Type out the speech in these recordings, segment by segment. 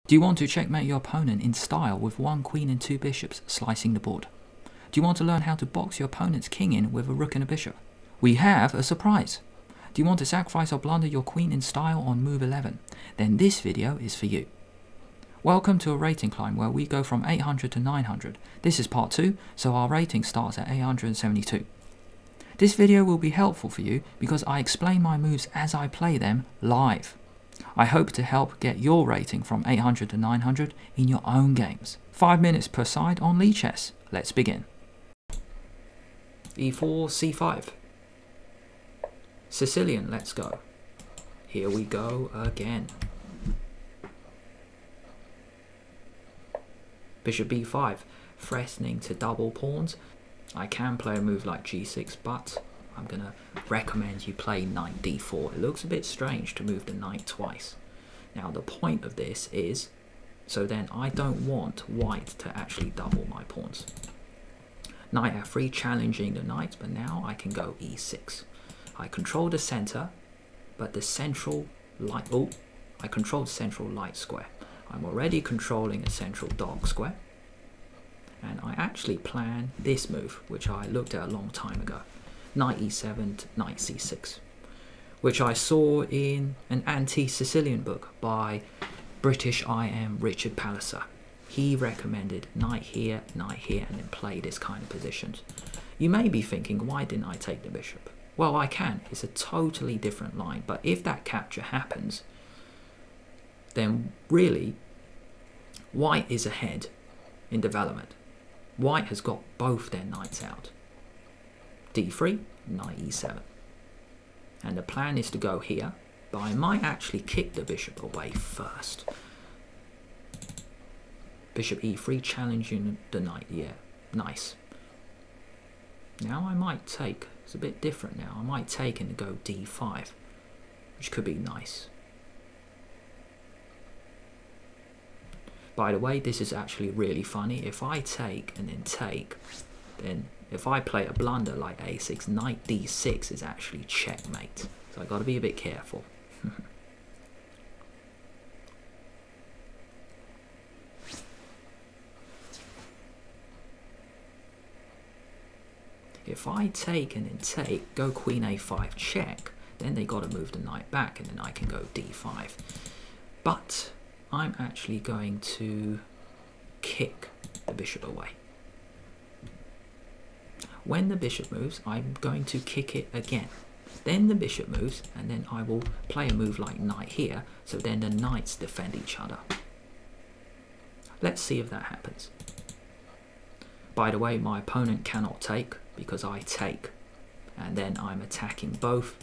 Do you want to checkmate your opponent in style with 1 queen and 2 bishops slicing the board? Do you want to learn how to box your opponent's king in with a rook and a bishop? We have a surprise! Do you want to sacrifice or blunder your queen in style on move 11? Then this video is for you. Welcome to a rating climb where we go from 800 to 900. This is part 2, so our rating starts at 872. This video will be helpful for you because I explain my moves as I play them live. I hope to help get your rating from 800 to 900 in your own games. 5 minutes per side on lead chess. Let's begin. E4, C5. Sicilian, let's go. Here we go again. Bishop b5, threatening to double pawns. I can play a move like g6, but I'm going to recommend you play knight d4. It looks a bit strange to move the knight twice. Now the point of this is, so then I don't want white to actually double my pawns. Knight f3 challenging the knight, but now I can go e6. I control the center, but the central light, I control the central light square. I'm already controlling a central dark square. And I actually plan this move, which I looked at a long time ago. Knight e7 to knight c6, which I saw in an anti-Sicilian book by British IM Richard Palliser. He recommended knight here, and then play this kind of positions. You may be thinking, why didn't I take the bishop? Well, I can. It's a totally different line, but if that capture happens, then really, white is ahead in development. White has got both their knights out. d3, knight e7. And the plan is to go here, but I might actually kick the bishop away first. Bishop e3 challenging the knight, yeah, nice. Now I might take, it's a bit different now, I might take and go d5, which could be nice. By the way, this is actually really funny. If I take and then take, then if I play a blunder like a6, knight d6 is actually checkmate. So I've got to be a bit careful. If I take and then take, go queen a5 check, then they got to move the knight back and then I can go d5. But I'm actually going to kick the bishop away. When the bishop moves, I'm going to kick it again. Then the bishop moves, and then I will play a move like knight here, so then the knights defend each other. Let's see if that happens. By the way, my opponent cannot take, because I take. And then I'm attacking both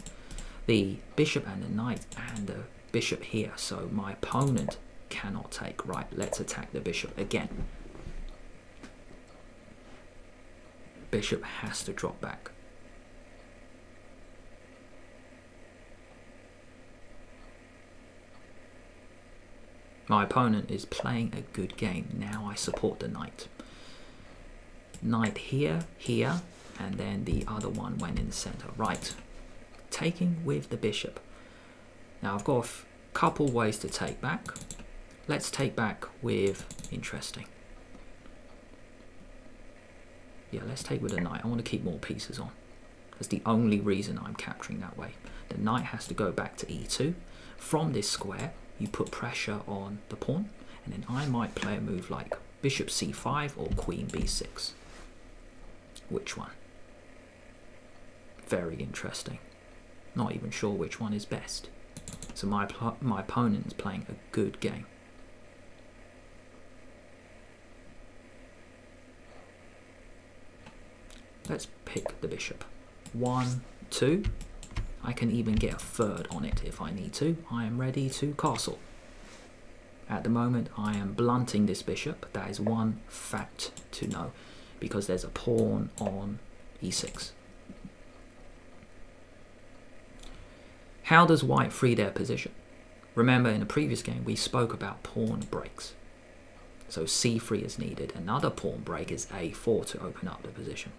the bishop and the knight and the bishop here, so my opponent cannot take. Right, let's attack the bishop again. Bishop has to drop back. My opponent is playing a good game. Now I support the knight. Knight here, here, and then the other one went in the center. Right, taking with the bishop. Now I've got a couple ways to take back. Let's take back with, interesting. Yeah, let's take with a knight. I want to keep more pieces on. That's the only reason I'm capturing that way. The knight has to go back to e2. From this square, you put pressure on the pawn, and then I might play a move like bishop c5 or queen b6. Which one? Very interesting. Not even sure which one is best. So my opponent is playing a good game. Let's pick the bishop. 1, 2. I can even get a third on it if I need to. I am ready to castle. At the moment, I am blunting this bishop. That is one fact to know, because there's a pawn on e6. How does white free their position? Remember, in the previous game, we spoke about pawn breaks. So c3 is needed. Another pawn break is a4 to open up the position.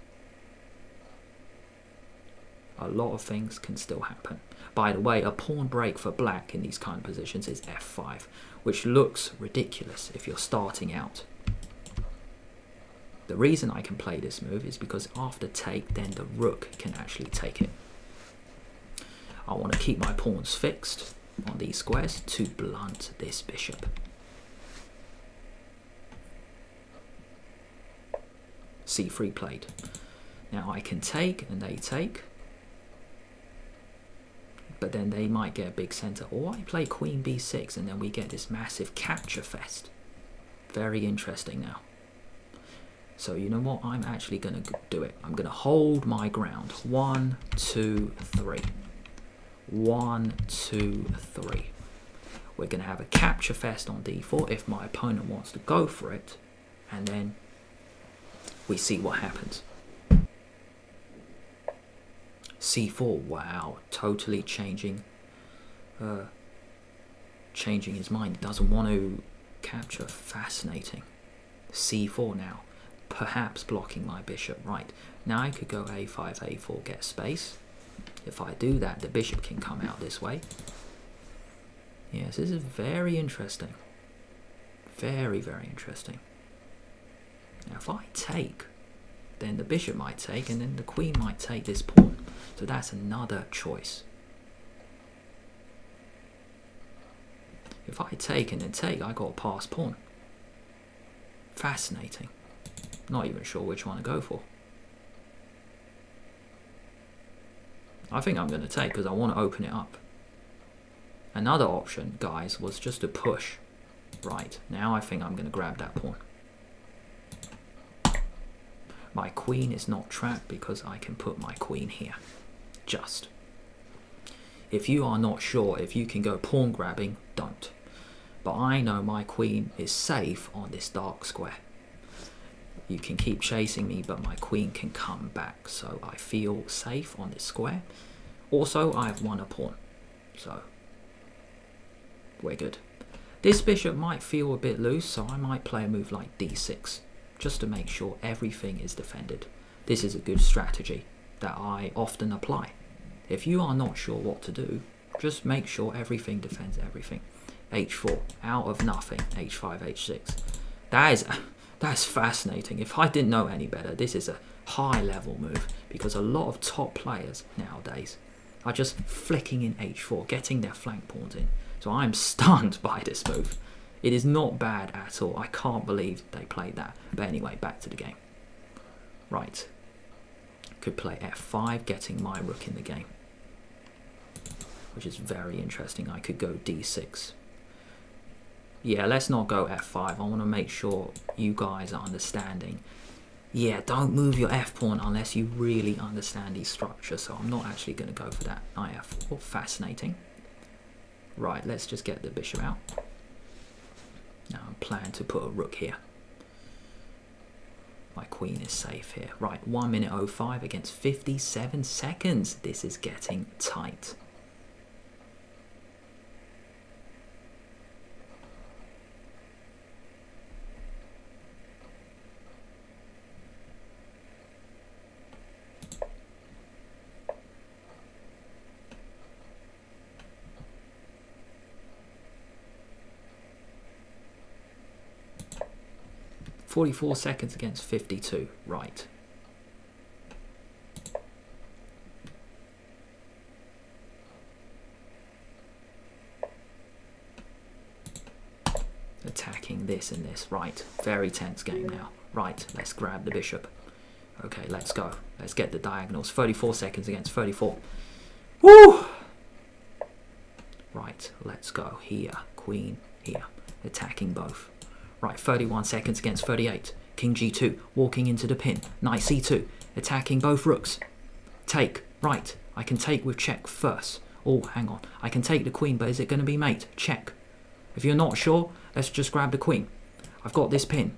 A lot of things can still happen. By the way, a pawn break for black in these kind of positions is f5, which looks ridiculous if you're starting out. The reason I can play this move is because after take, then the rook can actually take it. I want to keep my pawns fixed on these squares to blunt this bishop. c3 played. Now I can take and they take, but then they might get a big center. Or I play queen b6 and then we get this massive capture fest. Very interesting now. So you know what? I'm actually going to do it. I'm going to hold my ground. 1, 2, 3. 1, 2, 3. We're going to have a capture fest on d4 if my opponent wants to go for it. And then we see what happens. c4. Wow. Totally changing his mind. Doesn't want to capture. Fascinating. c4 now. Perhaps blocking my bishop. Right, now I could go a5, a4, get space. If I do that, the bishop can come out this way. Yes, this is very interesting. Very, very interesting. Now if I take, then the bishop might take, and then the queen might take this pawn. So that's another choice. If I take and then take, I got a passed pawn. Fascinating. Not even sure which one to go for. I think I'm going to take because I want to open it up. Another option, guys, was just to push. Right, now I think I'm going to grab that pawn. My queen is not trapped because I can put my queen here. Just. If you are not sure if you can go pawn grabbing, don't. But I know my queen is safe on this dark square. You can keep chasing me, but my queen can come back. So I feel safe on this square. Also, I've won a pawn. So we're good. This bishop might feel a bit loose, so I might play a move like d6. Just to make sure everything is defended. This is a good strategy that I often apply. If you are not sure what to do, just make sure everything defends everything. h4, out of nothing, h5, h6. That's fascinating. If I didn't know any better, this is a high level move because a lot of top players nowadays are just flicking in h4, getting their flank pawns in. So I'm stunned by this move. It is not bad at all. I can't believe they played that. But anyway, back to the game. Right. Could play f5, getting my rook in the game, which is very interesting. I could go d6. Yeah, let's not go f5. I want to make sure you guys are understanding. Yeah, don't move your f-pawn unless you really understand these structures. So I'm not actually going to go for that. Knight f4, fascinating. Right, let's just get the bishop out. Now I plan to put a rook here. My queen is safe here. Right, 1 minute 05 against 57 seconds. This is getting tight. .44 seconds against 52. Right. Attacking this and this. Right. Very tense game now. Right. Let's grab the bishop. Okay, let's go. Let's get the diagonals. 34 seconds against 34. Woo! Right. Let's go. Here. Queen. Here. Attacking both. Right, 31 seconds against 38. King g2, walking into the pin. Knight c2, attacking both rooks. Take, right, I can take with check first. Oh, hang on, I can take the queen, but is it going to be mate? Check. If you're not sure, let's just grab the queen. I've got this pin.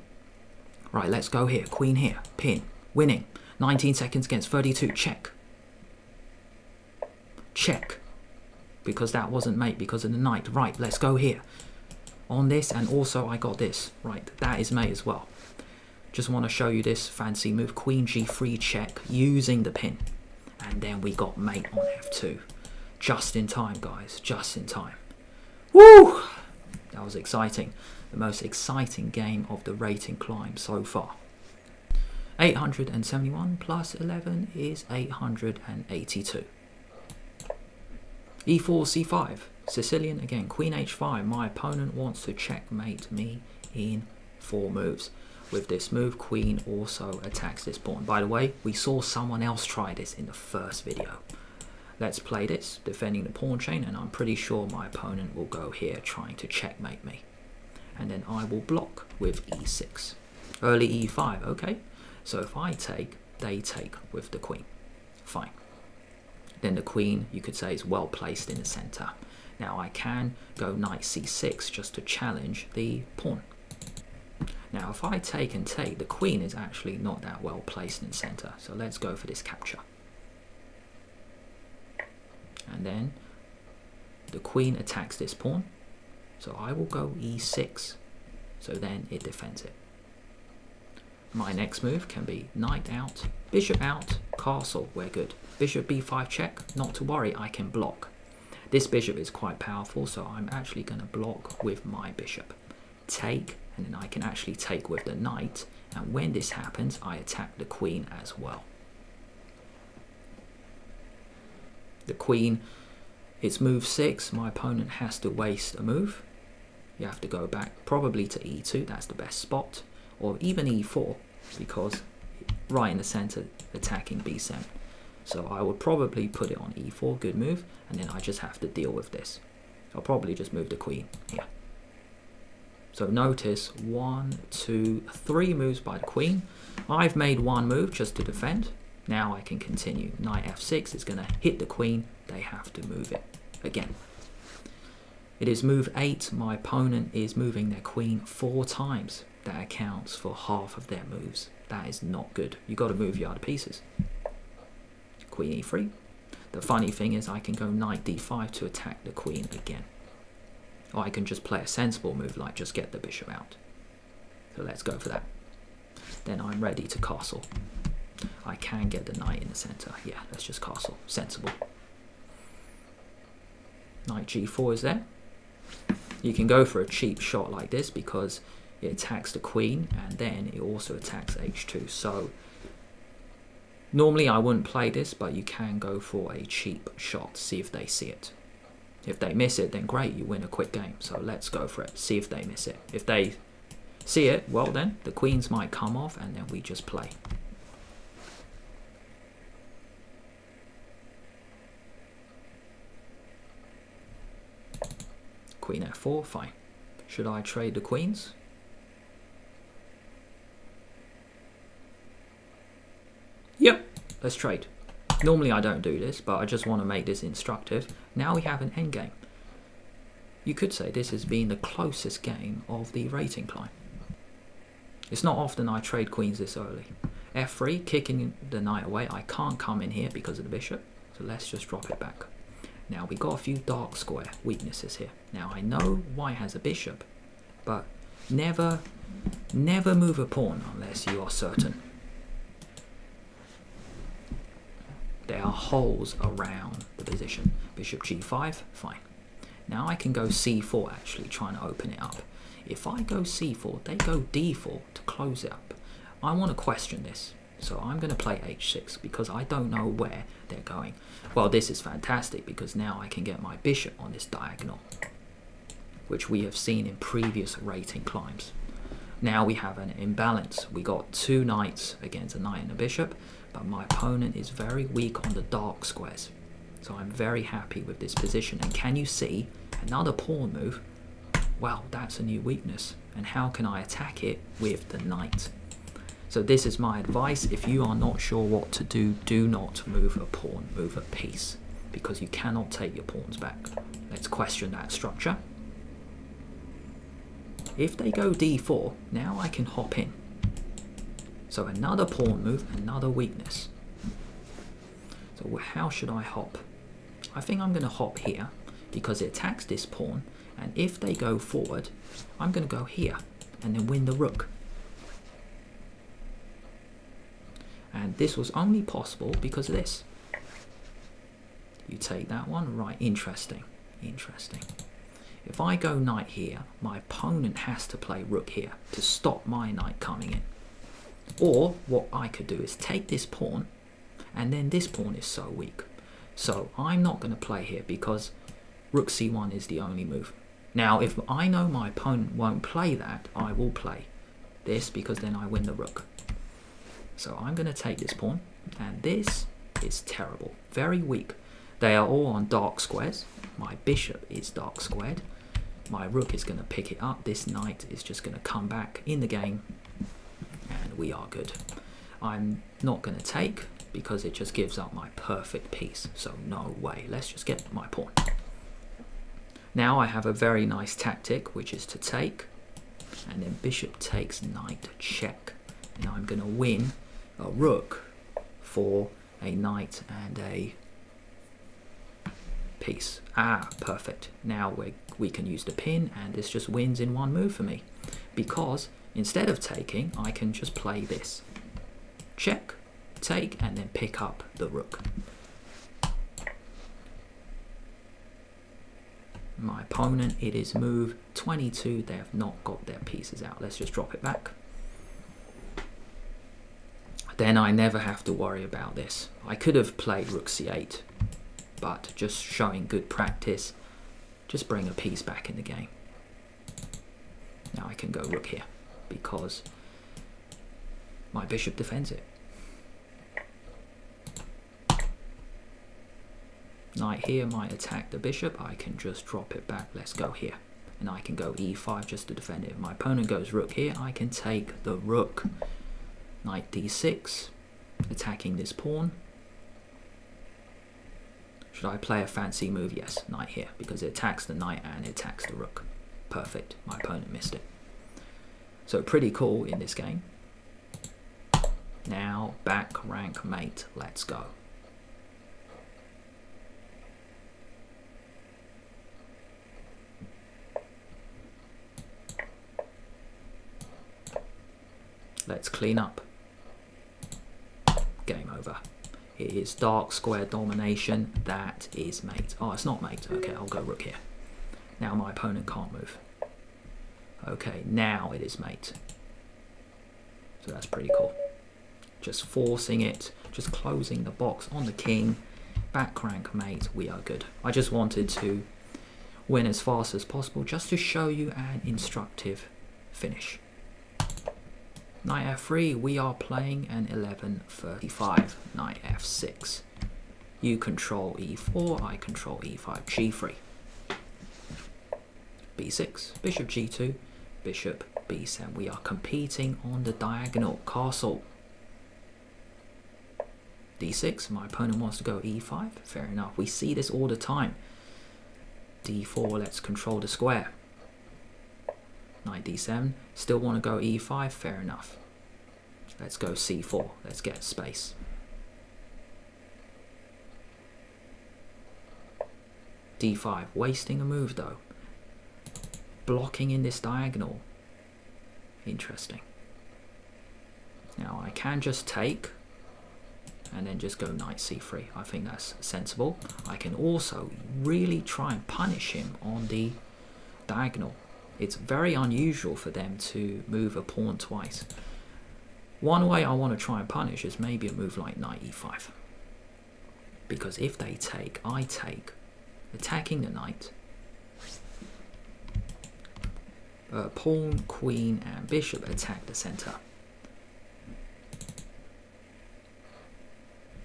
Right, let's go here, queen here, pin, winning. 19 seconds against 32, check. Check. Because that wasn't mate because of the knight. Right, let's go here. On this, and also I got this. Right, that is mate as well. Just want to show you this fancy move. Queen g3 check using the pin. and then we got mate on f2. Just in time, guys, just in time. Woo! That was exciting. The most exciting game of the rating climb so far. 871 plus 11 is 882. E4, c5. Sicilian again, queen h5. My opponent wants to checkmate me in 4 moves. With this move, queen also attacks this pawn. By the way, we saw someone else try this in the first video. Let's play this, defending the pawn chain, and I'm pretty sure my opponent will go here trying to checkmate me. And then I will block with e6. Early e5, okay. So if I take, they take with the queen. Fine. Then the queen, you could say, is well placed in the center. Now I can go knight c6 just to challenge the pawn. Now if I take and take, the queen is actually not that well placed in the center. So let's go for this capture. And then the queen attacks this pawn. So I will go e6. So then it defends it. My next move can be knight out, bishop out, castle, we're good. Bishop b5 check, not to worry, I can block. This bishop is quite powerful, so I'm actually going to block with my bishop. Take, and then I can actually take with the knight, and when this happens, I attack the queen as well. The queen, it's move 6, my opponent has to waste a move. You have to go back probably to e2, that's the best spot, or even e4, because right in the center attacking b7. So I would probably put it on e4, good move, and then I just have to deal with this. I'll probably just move the queen here. So notice 1, 2, 3 moves by the queen. I've made 1 move just to defend. Now I can continue. Knight f6 is going to hit the queen. They have to move it again. It is move 8. My opponent is moving their queen 4 times. That accounts for half of their moves. That is not good. You've got to move your other pieces. Queen e3. The funny thing is I can go knight d5 to attack the queen again. Or I can just play a sensible move like just get the bishop out. So let's go for that. Then I'm ready to castle. I can get the knight in the center. Yeah, let's just castle. Sensible. Knight g4 is there. You can go for a cheap shot like this because it attacks the queen and then it also attacks h2. So normally I wouldn't play this, but you can go for a cheap shot, see if they see it. If they miss it, then great, you win a quick game. So let's go for it, see if they miss it. If they see it, well then, the queens might come off and then we just play. Queen f4, fine. Should I trade the queens? Yep, let's trade. Normally I don't do this, but I just want to make this instructive. Now we have an endgame. You could say this has been the closest game of the rating climb. It's not often I trade queens this early. f3, kicking the knight away. I can't come in here because of the bishop, so let's just drop it back. Now we got a few dark square weaknesses here. Now I know white has a bishop, but never move a pawn unless you are certain. There are holes around the position. Bishop g5, fine. Now I can go c4 actually, trying to open it up. If I go c4, they go d4 to close it up. I want to question this. So I'm going to play h6 because I don't know where they're going. Well, this is fantastic because now I can get my bishop on this diagonal, which we have seen in previous rating climbs. Now we have an imbalance. We got 2 knights against a knight and a bishop, but my opponent is very weak on the dark squares. So I'm very happy with this position. And can you see another pawn move? Well, that's a new weakness. And how can I attack it with the knight? So this is my advice. If you are not sure what to do, do not move a pawn, move a piece, because you cannot take your pawns back. Let's question that structure. If they go d4, now I can hop in. So another pawn move, another weakness. So how should I hop? I think I'm going to hop here because it attacks this pawn, and if they go forward, I'm going to go here and then win the rook. And this was only possible because of this. You take that one, right, interesting, interesting. If I go knight here, my opponent has to play rook here to stop my knight coming in. Or what I could do is take this pawn, and then this pawn is so weak. So I'm not going to play here because rook c1 is the only move. Now if I know my opponent won't play that, I will play this because then I win the rook. So I'm going to take this pawn, and this is terrible, very weak. They are all on dark squares. My bishop is dark squared. My rook is going to pick it up. This knight is just going to come back in the game, and we are good. I'm not going to take because it just gives up my perfect piece. So no way. Let's just get my pawn. Now I have a very nice tactic, which is to take, and then bishop takes, knight check. And I'm going to win a rook for a knight and a piece. Ah, perfect. Now we can use the pin, and this just wins in one move for me. Because instead of taking, I can just play this. Check, take, and then pick up the rook. My opponent, it is move 22. They have not got their pieces out. Let's just drop it back. Then I never have to worry about this. I could have played rook c8, but just showing good practice, just bring a piece back in the game. Now I can go rook here because my bishop defends it. Knight here might attack the bishop. I can just drop it back. Let's go here. And I can go e5 just to defend it. If my opponent goes rook here, I can take the rook. Knight d6, attacking this pawn. Should I play a fancy move? Yes, knight here, because it attacks the knight and it attacks the rook. Perfect. My opponent missed it. So pretty cool in this game. Now back rank mate. Let's go. Let's clean up. Game over. It is dark square domination. That is mate. Oh, it's not mate. Okay, I'll go rook here. Now my opponent can't move. Okay, now it is mate. So that's pretty cool. Just forcing it, just closing the box on the king. Back rank mate, we are good. I just wanted to win as fast as possible just to show you an instructive finish. Knight f3, we are playing an 11:35. Knight f6. You control e4, I control e5, g3. b6, bishop g2, bishop b7. We are competing on the diagonal castle. d6, my opponent wants to go e5. Fair enough, we see this all the time. d4, let's control the square. Knight d7, still want to go e5, fair enough. Let's go c4, let's get space. d5, wasting a move though. Blocking in this diagonal. Interesting. Now I can just take and then just go knight c3. I think that's sensible. I can also really try and punish him on the diagonal. It's very unusual for them to move a pawn twice. One way I want to try and punish is maybe a move like knight e5. Because if they take, I take. Attacking the knight. Pawn, queen, and bishop attack the center.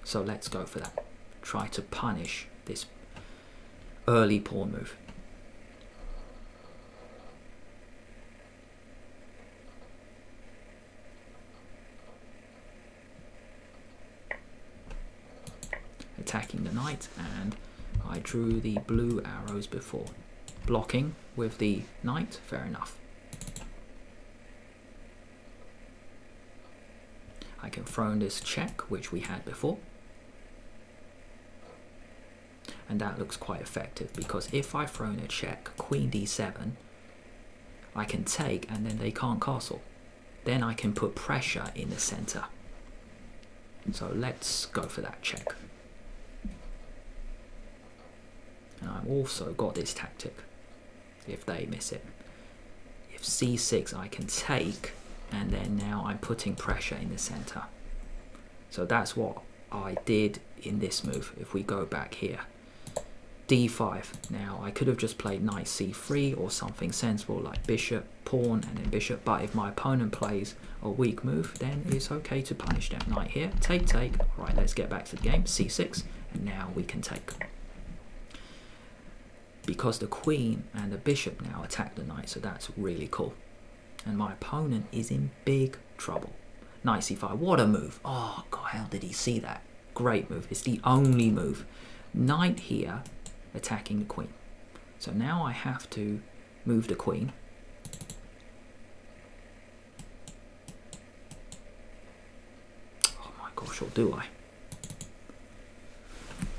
So let's go for that. Try to punish this early pawn move. Attacking the knight, and I drew the blue arrows before. Blocking with the knight, fair enough. I can throw in this check, which we had before. And that looks quite effective, because if I throw in a check, queen d7, I can take and then they can't castle. Then I can put pressure in the center. So let's go for that check. And I've also got this tactic, if they miss it. If c6 I can take, and then now I'm putting pressure in the center. So that's what I did in this move. If we go back here, d5. Now I could have just played knight c3 or something sensible like bishop, pawn, and then bishop. But if my opponent plays a weak move, then it's okay to punish them. Knight here, take, take. Right, let's get back to the game. c6, and now we can take. Because the queen and the bishop now attack the knight, so that's really cool. And my opponent is in big trouble. Knight c5, what a move. Oh god, how did he see that? Great move. It's the only move. Knight here, attacking the queen. So now I have to move the queen. Oh my gosh, or do I?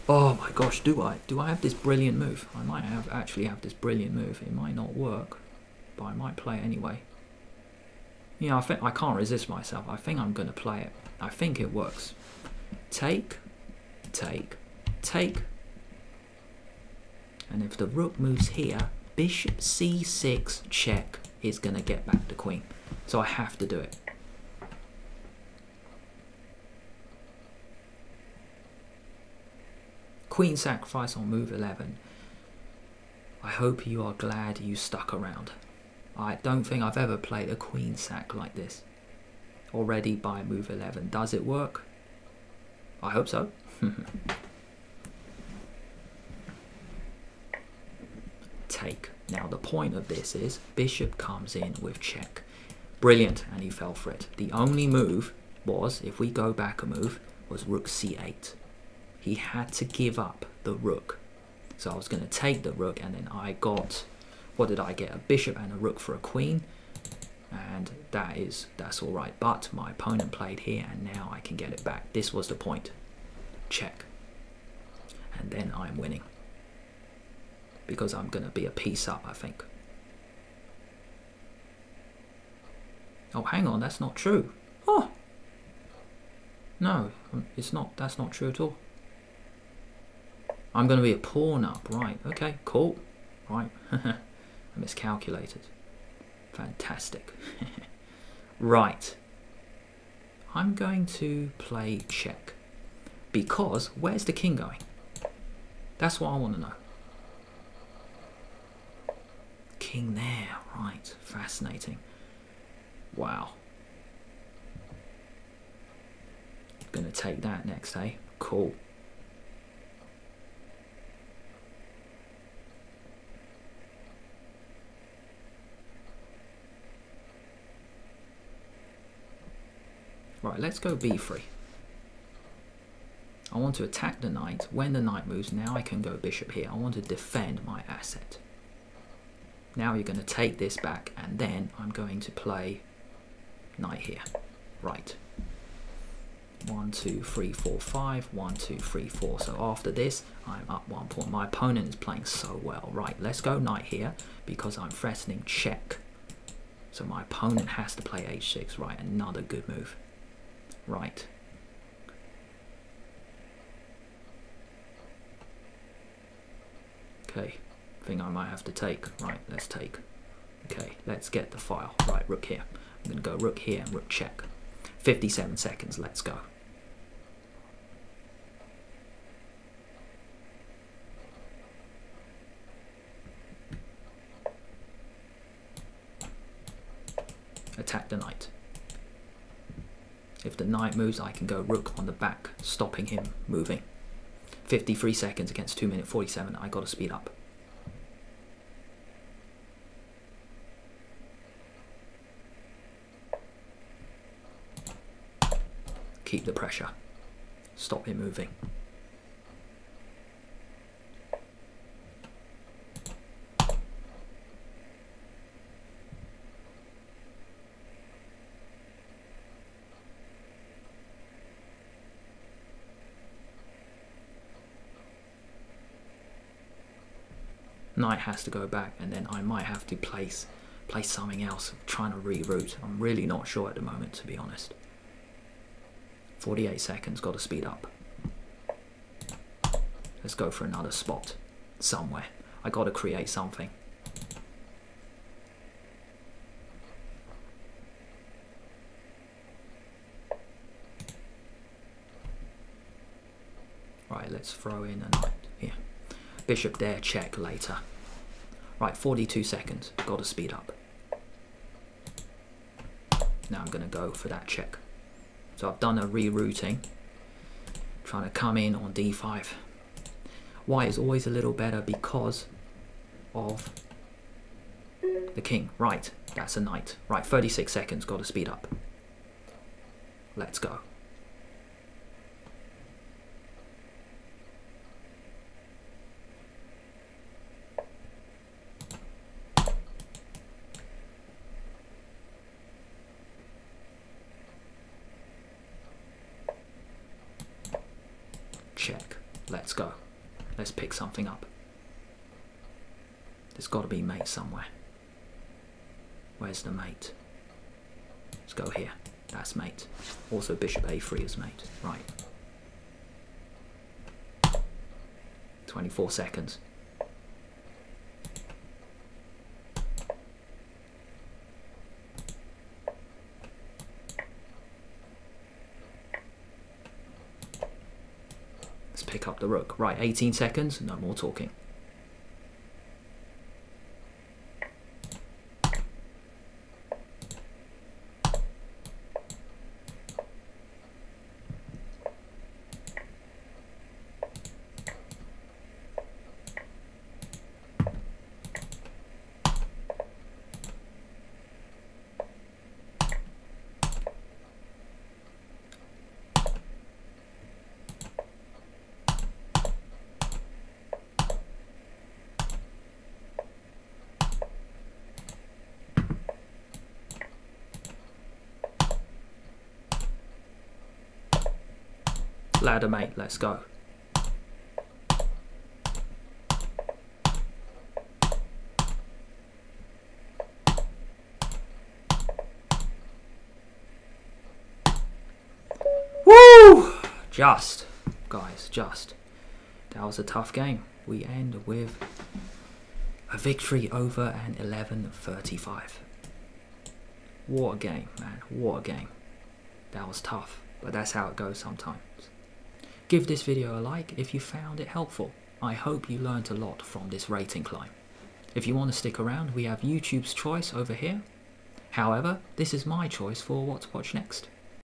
Oh my gosh, do I? Do I have this brilliant move? I might actually have this brilliant move. It might not work, but I might play it anyway. Yeah, I think I can't resist myself. I think I'm going to play it. I think it works. Take, take, take. And if the rook moves here, bishop c6 check is going to get back the queen. So I have to do it. Queen sacrifice on move 11. I hope you are glad you stuck around. I don't think I've ever played a queen sack like this. Already by move 11. Does it work? I hope so. Take. Now the point of this is bishop comes in with check. Brilliant, and he fell for it. The only move was, if we go back a move, was rook c8. He had to give up the rook. So I was going to take the rook, and then I got, what did I get? A bishop and a rook for a queen. And that's all right. But my opponent played here, and now I can get it back. This was the point. Check. And then I'm winning. Because I'm going to be a piece up, I think. Oh, hang on, that's not true. Oh! No, it's not. That's not true at all. I'm going to be a pawn up, right? Okay, cool. Right, I miscalculated. Fantastic. Right. I'm going to play check. Because, where's the king going? That's what I want to know. King there, right. Fascinating. Wow. Gonna take that next, eh? Cool. Right, let's go b3. I want to attack the knight. When the knight moves, now I can go bishop here. I want to defend my asset. Now you're going to take this back, and then I'm going to play knight here. Right. 1, 2, 3, 4, 5. 1, 2, 3, 4. So after this, I'm up 1 point. My opponent is playing so well. Right, let's go knight here, because I'm threatening check. So my opponent has to play h6. Right, another good move. Right. Okay, I think I might have to take. Right, let's take. Okay, let's get the file. Right, rook here. I'm going to go rook here and rook check. 57 seconds, let's go. Attack the knight. If the knight moves, I can go rook on the back, stopping him moving. 53 seconds against 2 minutes 47. I got to speed up. Keep the pressure. Stop him moving. Knight has to go back, and then I might have to place something else. I'm trying to reroute. I'm really not sure at the moment, to be honest. 48 seconds, got to speed up. Let's go for another spot. somewhere. I got to create something. Right, let's throw in a knight here. Bishop there, check later. Right, 42 seconds. Got to speed up. Now I'm going to go for that check. So I've done a rerouting. Trying to come in on d5. White is always a little better because of the king. Right, that's a knight. Right, 36 seconds. Got to speed up. Let's go. Check. Let's go. Let's pick something up. There's got to be mate somewhere. Where's the mate? Let's go here. That's mate. Also bishop a3 is mate. Right. 24 seconds. Pick up the rook. Right, 18 seconds, no more talking. Ladder mate, let's go. Woo! Just, guys, just. That was a tough game. We end with a victory over an 11-35. What a game, man. What a game. That was tough, but that's how it goes sometimes. Give this video a like if you found it helpful. I hope you learned a lot from this rating climb. If you want to stick around, we have YouTube's choice over here. However, this is my choice for what to watch next.